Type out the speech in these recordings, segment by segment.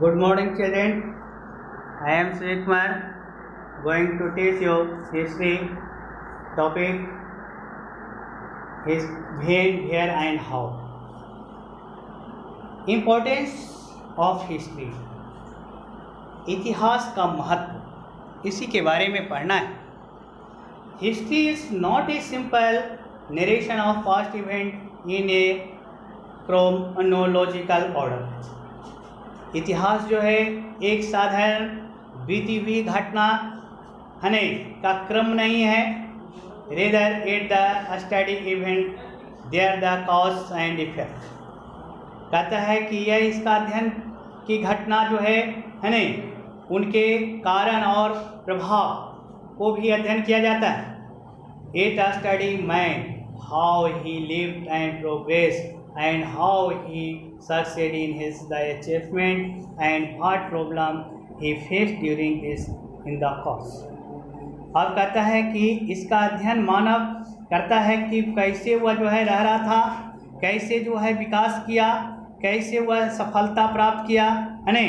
Good morning, children. I am Sri Kumar, going to teach you history topic is when, where, and how. Importance of history. इतिहास का महत्व, इसी के बारे में पढ़ना है. History is not a simple narration of past event in a chronological order. इतिहास जो है एक साधारण बीती हुई घटना है का क्रम नहीं है. Rather it the study event there the cause and effect. कहता है कि यह इसका अध्ययन की घटना जो है ना उनके कारण और प्रभाव को भी अध्ययन किया जाता है. It study man how he lived and progress and how he succeeded in his the achievement and what problem he faced during this in the course. अब कहता है कि इसका अध्ययन मानव करता है कि कैसे वह जो है रह रहा था, कैसे जो है विकास किया, कैसे वह सफलता प्राप्त किया है न,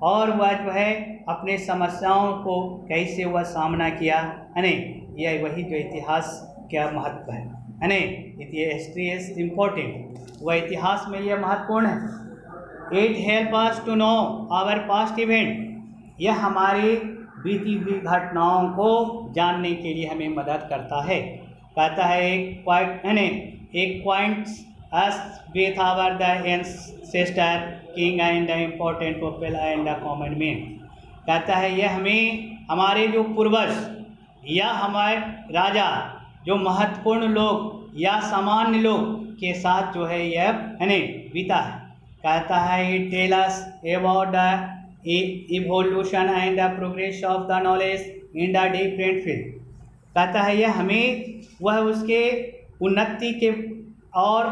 और वह जो है अपने समस्याओं को कैसे वह सामना किया है न. यह वही जो इतिहास का महत्व है ना. History is important. वह इतिहास में यह महत्वपूर्ण है. It help us to know our past event. यह हमारी बीती हुई घटनाओं को जानने के लिए हमें मदद करता है. कहता है एक point us with our the ancestor king and the important people and the common man. कहता है यह हमें हमारे जो पूर्वज या हमारे राजा जो महत्वपूर्ण लोग या सामान्य लोग के साथ जो है यह बीता है. कहता है it tell us about the evolution and the progress of the knowledge in the different field. कहता है यह हमें वह उसके उन्नति के और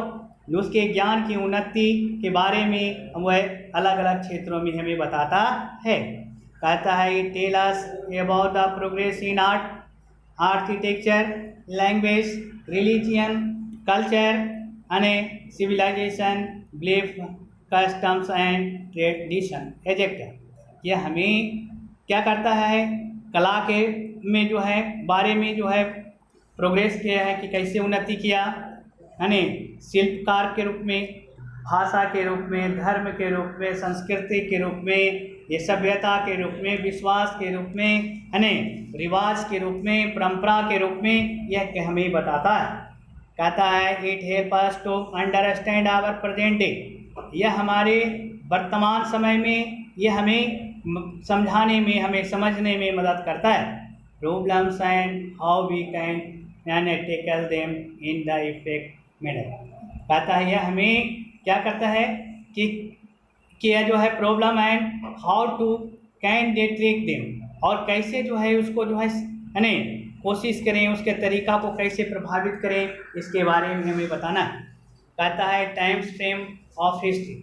उसके ज्ञान की उन्नति के बारे में वह अलग अलग क्षेत्रों में हमें बताता है. कहता है it tell us about the progress in art, architecture, language, religion, culture and civilization, belief, customs and tradition etc. यह हमें क्या करता है, कला के में जो है बारे में जो है प्रोग्रेस किया है कि कैसे उन्नति किया है न. शिल्पकार के रूप में, भाषा के रूप में, धर्म के रूप में, संस्कृति के रूप में, ये सभ्यता के रूप में, विश्वास के रूप में है न, रिवाज के रूप में, परंपरा के रूप में यह हमें बताता है. कहता है it help us to understand our present day. यह हमारे वर्तमान समय में यह हमें समझाने में, हमें समझने में मदद करता है. Problems and how we can tackle them in the effect manner. कहता है यह हमें क्या करता है कि यह जो है problem and how to can they treat them, और कैसे जो है उसको जो है न कोशिश करें, उसके तरीका को कैसे प्रभावित करें, इसके बारे में हमें बताना है. कहता है टाइम फ्रेम ऑफ हिस्ट्री.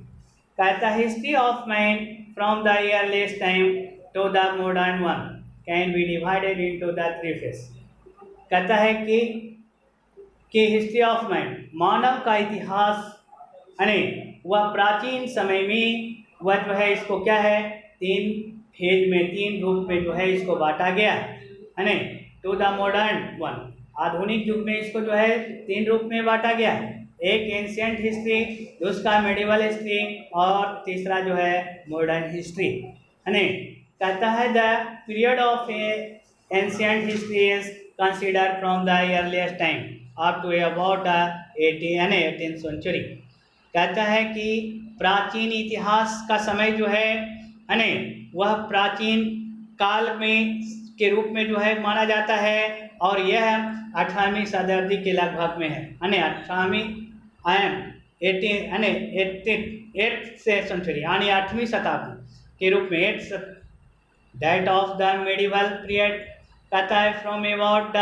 कहता है history of man from the earliest time to the modern one can be divided into the three phase. कहता है कि हिस्ट्री ऑफ मैन, मानव का इतिहास है वह प्राचीन समय में वह जो है इसको क्या है तीन फेज में, तीन रूप में जो है इसको बांटा गया है न. टू द मॉडर्न वन, आधुनिक युग में इसको जो है तीन रूप में बांटा गया है. एक एंशिएंट हिस्ट्री, दूसरा मेडिवल हिस्ट्री, और तीसरा जो है मॉडर्न हिस्ट्री है न. कहता है the period of ancient history is consider from the earliest time up to about 18th century. कहता है कि प्राचीन इतिहास का समय जो है न वह प्राचीन काल में के रूप में जो है माना जाता है, और यह 18वीं शताब्दी के लगभग में है 18वीं 8th सेंचुरी यानी 8वीं शताब्दी के रूप में. That of the medieval period. कहता है from about the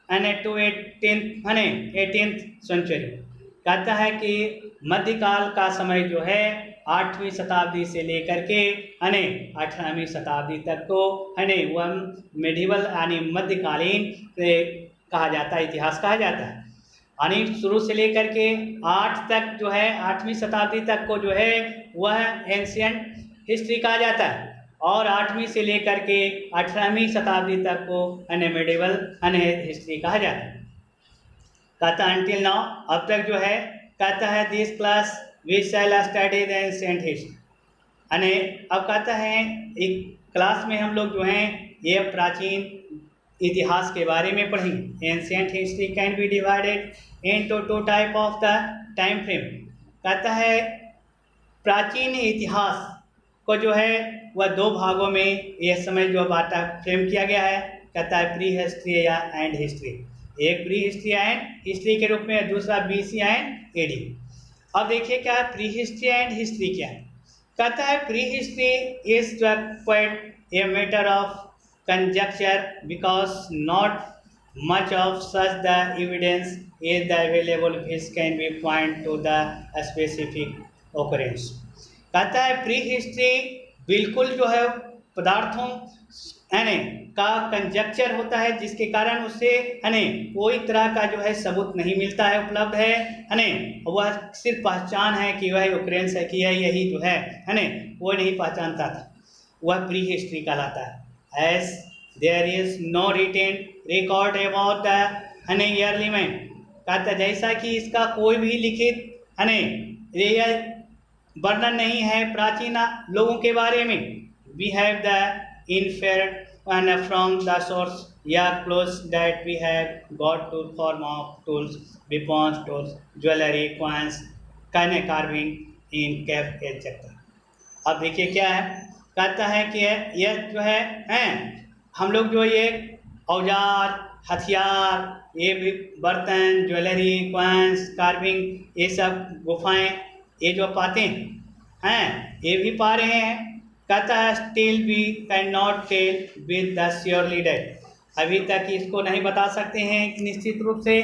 8th to 18th century. कहता है कि मध्यकाल का समय जो है 8वीं शताब्दी से लेकर के 18वीं शताब्दी तक को वह मेडिवल यानी मध्यकालीन कहा जाता है, इतिहास कहा जाता है. यानी शुरू से लेकर के 8 तक जो है 8वीं शताब्दी तक को जो है वह एंशियंट हिस्ट्री कहा जाता है, और 8वीं से लेकर के 18वीं शताब्दी तक को मेडिवल हिस्ट्री कहा जाता है। कहता है अनटिल नाउ, अब तक जो है कहता है this class we shall study the ancient history, अब कहता है एक क्लास में हम लोग जो हैं ये प्राचीन इतिहास के बारे में पढ़ेंगे। Ancient history can be divided into two type of the time frame. कहता है प्राचीन इतिहास को जो है वह 2 भागों में यह समय जो बाटा फ्रेम किया गया है। कहता है प्री हिस्ट्री या एंड हिस्ट्री, एक प्री हिस्ट्री एंड हिस्ट्री के रूप में, दूसरा BC एंड AD। अब देखिए क्या है प्री हिस्ट्री एंड हिस्ट्री क्या है। कहता है pre history is quite a matter of conjecture because not much of such the evidence is the available which can be point to the specific occurrence। कहता है प्री हिस्ट्री बिल्कुल जो है पदार्थों का कंजक्चर होता है, जिसके कारण उससे कोई तरह का जो है सबूत नहीं मिलता है, उपलब्ध है वह सिर्फ पहचान है कि वह ओकरेंस है कि यही जो है वो नहीं पहचानता था, वह प्री हिस्ट्री कहलाता है। As there is no written record about the early man। कहता जैसा कि इसका कोई भी लिखित वर्णन नहीं है प्राचीन लोगों के बारे में। We have the inferred from the source या close that we have got to form of tools, weapons, tools, jewelry, coins, carving in cave etc। अब देखिए क्या है, कहता है कि यह जो है हम लोग जो ये औजार, हथियार, ये भी बर्तन, ज्वेलरी, कॉइन्स, कार्विंग, ये सब गुफाएं ये जो पाते हैं ये भी पा रहे हैं। कहता है still we can not tell with the surely date, अभी तक इसको नहीं बता सकते हैं कि निश्चित रूप से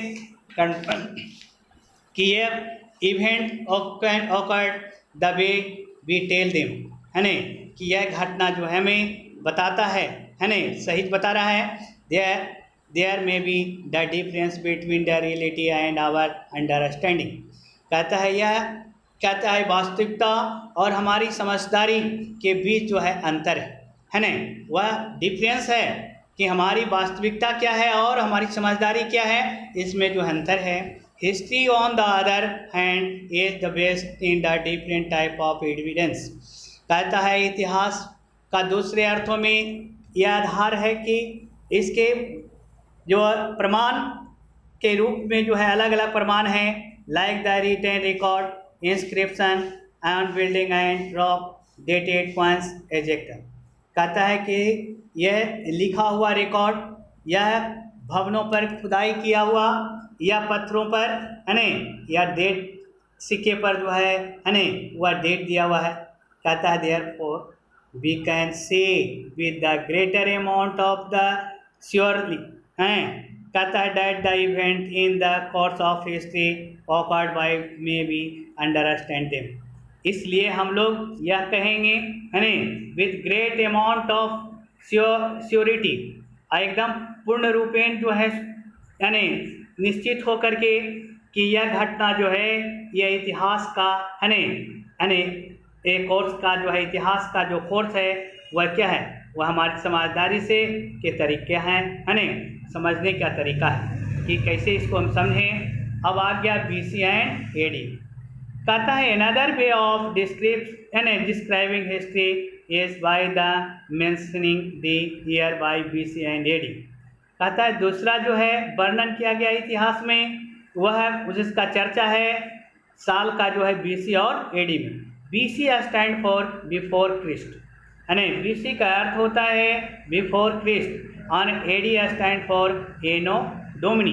कि ये event occurred the way we tell them, कि यह घटना जो है हमें बताता है सही बता रहा है। There may be the difference between the reality and our understanding. कहता है यह कहता है वास्तविकता और हमारी समझदारी के बीच जो है अंतर है वह डिफरेंस है कि हमारी वास्तविकता क्या है और हमारी समझदारी क्या है, इसमें जो अंतर है। History on the other hand is the best in the different type of evidence. कहता है इतिहास का दूसरे अर्थों में यह आधार है कि इसके जो प्रमाण के रूप में जो है अलग अलग प्रमाण हैं, like the written record, inscription and building and rock dated coins exact. कहता है कि यह लिखा हुआ रिकॉर्ड, यह भवनों पर खुदाई किया हुआ या पत्थरों पर या डेट सिक्के पर जो है वह डेट दिया हुआ है। कहता है therefore we can say with the greater amount of the surely कहता है that the event in the course of history occurred by may be understand them. इसलिए हम लोग यह कहेंगे with great amount of surety, एकदम पूर्ण रूपेण जो है निश्चित होकर के कि यह घटना जो है यह इतिहास का एक कोर्स का जो है इतिहास का जो कोर्स है वह क्या है, वह हमारी समझदारी से के तरीके हैं समझने का तरीका है कि कैसे इसको हम समझें। अब आ गया BC एंड AD। कहता है another way of describing history is by the mentioning the year by BC and AD। कहता है दूसरा जो है वर्णन किया गया इतिहास में वह जिसका चर्चा है साल का जो है BC और AD में। BC stand for before Christ, BC का अर्थ होता है बिफोर क्रिस्ट और AD stand for anno domini.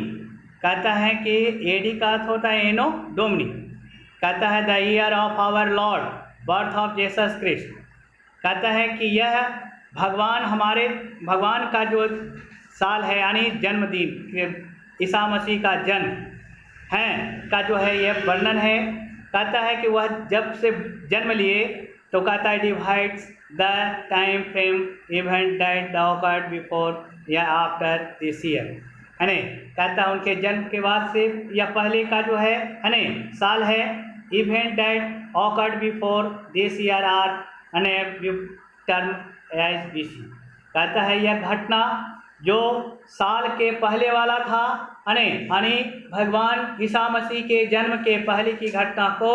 कहता है कि AD का अर्थ होता है एनो डोमिनी। कहता है the year of our lord birth of Jesus Christ. कहता है कि यह भगवान का जो साल है यानी जन्मदिन ईसा मसीह का जन्म है का जो है यह वर्णन है। कहता है कि वह जब से जन्म लिए तो कहता है divides the time frame event that the awkward before या आफ्टर दिस ईयर कहता है उनके जन्म के बाद से या पहले का जो है साल है event that occurred before this year are termed as BC। कहता है यह घटना जो साल के पहले वाला था यानी भगवान ईसा मसीह के जन्म के पहले की घटना को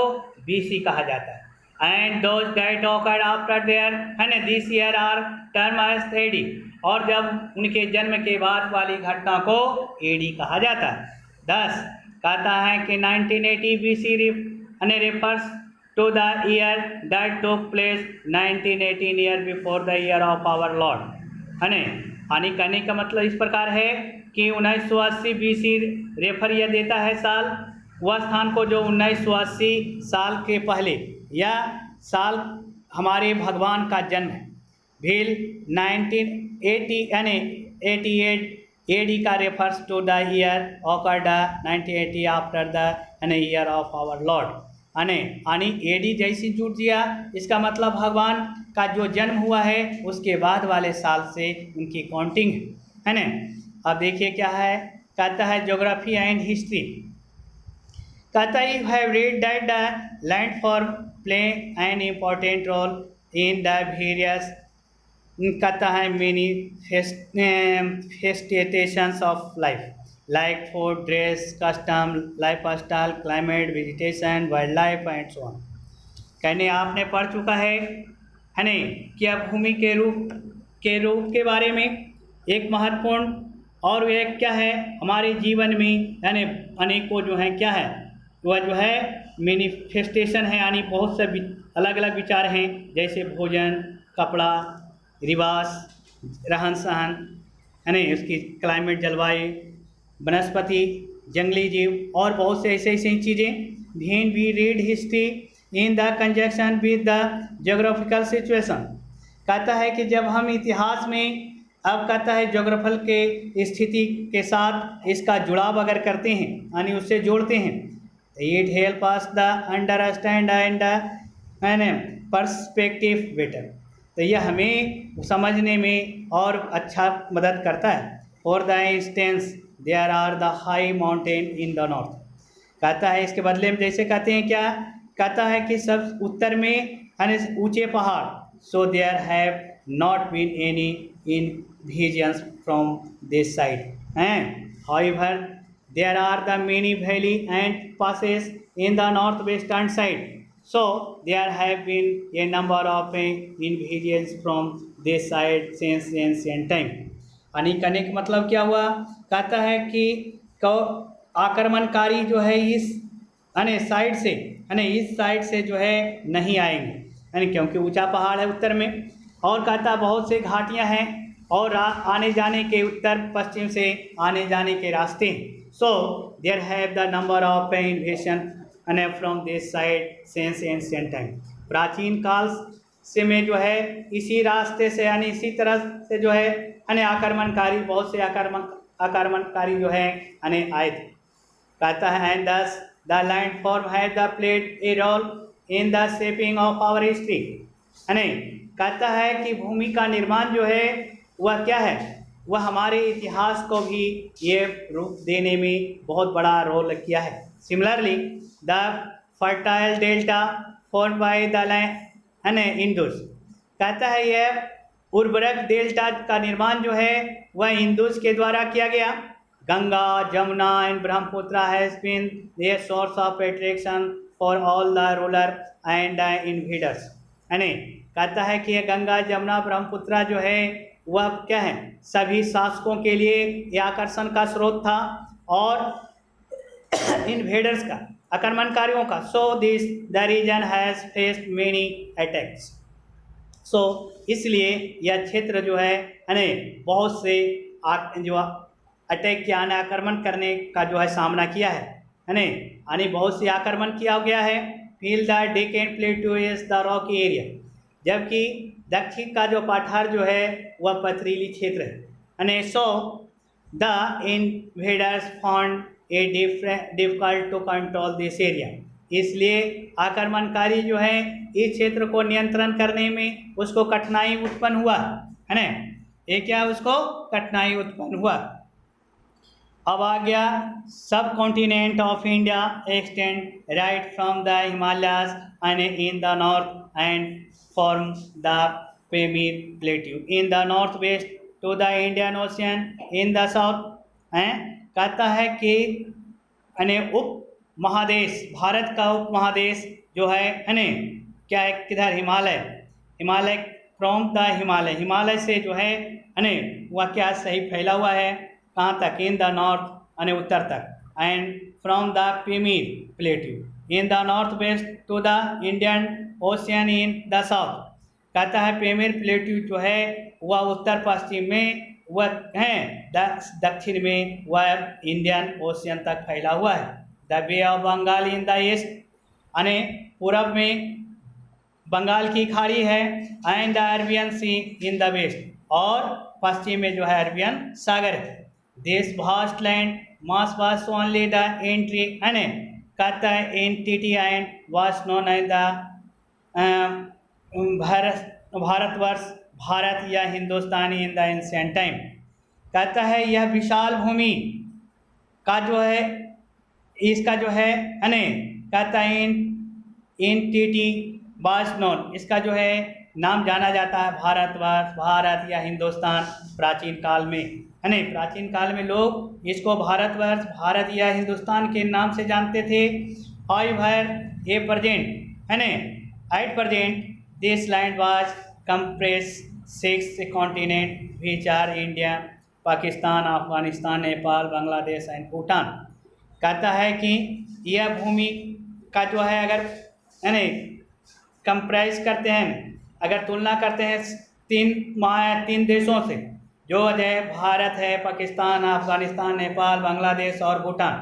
BC कहा जाता है। And those that occurred after their this year are termed as AD। और जब उनके जन्म के बाद वाली घटना को AD कहा जाता है। 10 कहता है कि 1980 BC refers to the year that took place 1918 year before the year of our Lord। यानी कहने का मतलब इस प्रकार है कि 1980 BC रेफर यह देता है साल वह स्थान को जो 1980 साल के पहले या साल हमारे भगवान का जन्म है। भील 1980 यानी 88 AD का refers to the year occurred 1980 after the year of our lord. यानी AD जैसी जुड़ दिया, इसका मतलब भगवान का जो जन्म हुआ है उसके बाद वाले साल से उनकी काउंटिंग है ना। अब देखिए क्या है, कहता है ज्योग्राफी एंड हिस्ट्री। कहता है you have read that the landform play an important role in the various कहता है manifestations of life like food, dress, custom, lifestyle, climate, vegetation, wildlife and so on. कहने आपने पढ़ चुका है नहीं कि अब भूमि के रूप के बारे में एक महत्वपूर्ण और वह क्या है हमारे जीवन में यानी अनेकों जो है क्या है वह जो है मैनिफेस्टेशन है, यानी बहुत से अलग अलग विचार हैं जैसे भोजन, कपड़ा, रिवाज, रहन सहन है नहीं, उसकी क्लाइमेट जलवायु, वनस्पति, जंगली जीव और बहुत से ऐसे चीज़ें। When we read history in the conjunction with the geographical situation. कहता है कि जब हम इतिहास में अब कहता है जोग्राफल के स्थिति के साथ इसका जुड़ाव अगर करते हैं यानी उससे जोड़ते हैं, it help us the understand and perspective better. तो यह हमें समझने में और अच्छा मदद करता है। For the instance there are the high mountain in the north. कहता है इसके बदले में जैसे कहते हैं क्या, कहता है कि सब उत्तर में यानी ऊंचे पहाड़, so there have not been any invasions from this side however there are the many valley and passes in the northwestern side, so there have been a number of invasions from this side since ancient time। यानी कहने का मतलब क्या हुआ, कहता है कि आक्रमणकारी जो है इस साइड से इस साइड से जो है नहीं आएंगे यानी क्योंकि ऊंचा पहाड़ है उत्तर में, और कहता बहुत से घाटियां हैं और आने जाने के उत्तर पश्चिम से आने जाने के रास्ते हैं। So there have the number of invasion from this side since ancient time. प्राचीन काल से में जो है इसी रास्ते से यानी इसी तरह से जो है आक्रमणकारी बहुत से आक्रमणकारी जो है आए थे। कहता है and thus the land form has the played a role in the shaping of our history. कहता है कि भूमि का निर्माण जो है वह क्या है, वह हमारे इतिहास को भी ये रूप देने में बहुत बड़ा रोल किया है। Similarly the fertile delta form by the Indus. कहता है यह उर्वरक डेल्टा का निर्माण जो है वह इंडस के द्वारा किया गया। Ganga, Jamuna and Brahmaputra has been the source of attraction for all the ruler and invaders. कहता है कि यह गंगा, जमुना, ब्रह्मपुत्र जो है वह क्या है सभी शासकों के लिए यह आकर्षण का स्रोत था और इन्वेडर्स का आक्रमणकारियों का। So this the region has faced many attacks. So इसलिए यह क्षेत्र जो है बहुत से जो अटैक किया आक्रमण करने का जो है सामना किया है यानी बहुत से आक्रमण किया गया है। Feel the Deccan प्लेटू is the Rocky area, जबकि दक्षिण का जो पठार जो है वह पथरीली क्षेत्र है। So the invaders found a difficult to control this area. इसलिए आक्रमणकारी जो है इस क्षेत्र को नियंत्रण करने में उसको कठिनाई उत्पन्न हुआ है ना, ये क्या उसको कठिनाई उत्पन्न हुआ। अब आ गया subcontinent of India extend right from the Himalayas and in the north and form the Pamir plateau in the north west to the Indian Ocean in the south. हैं, कहता है कि उप महादेश, भारत का उप महादेश जो है क्या है, किधर, हिमालय, हिमालय फ्रॉम द हिमालय, हिमालय से जो है वह क्या सही फैला हुआ है, कहाँ तक, इन द नॉर्थ उत्तर तक, and from the Pamir plateau in the north west to the Indian Ocean in the south. कहता है पेमीर प्लेट्यू जो है वह उत्तर पश्चिम में, वह है दक्षिण में वह इंडियन ओशियन तक फैला हुआ है। The Bay of Bengal in the east, पूरब में बंगाल की खाड़ी है, and the Arabian Sea in the west, और पश्चिम में जो है अरबियन सागर है। दिस वास्ट लैंड मास वास ओनली द एंट्री, कहता है entity and was known as the Bharatvarsh, Bharat या Hindustani in the ancient time. कहता है यह विशाल भूमि का जो है, इसका जो है कहता है एंटिटी वास नोन, इसका जो है नाम जाना जाता है भारतवर्ष, भारत या हिंदुस्तान प्राचीन काल में, प्राचीन काल में लोग इसको भारतवर्ष, भारत या हिंदुस्तान के नाम से जानते थे। However A present at present this land was compress 6 continent which R India, Pakistan, Afghanistan, Nepal, Bangladesh and Bhutan. कहता है कि यह भूमि का जो है अगर कंप्राइज करते हैं, अगर तुलना करते हैं तीन देशों से, जो है भारत है, पाकिस्तान, अफगानिस्तान, नेपाल, बांग्लादेश और भूटान।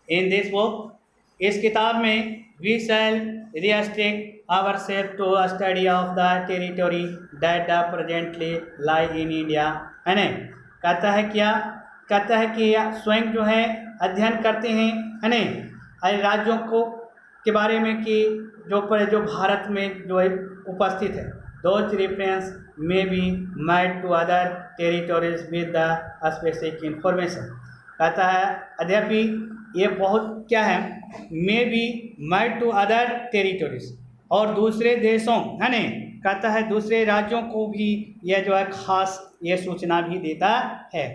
इन दिस बुक, इस किताब में we shall restrict ourselves to a study of the territory that presently lie in India। कहता है क्या, कहता है कि स्वयं जो है अध्ययन करते हैं राज्यों को के बारे में कि जो भारत में जो है उपस्थित है। Those reference may be made to other territories with the specific information। कहता है यद्यपि ये बहुत क्या है, may be made to other territories, और दूसरे देशों कहता है दूसरे राज्यों को भी यह जो है खास ये सूचना भी देता है।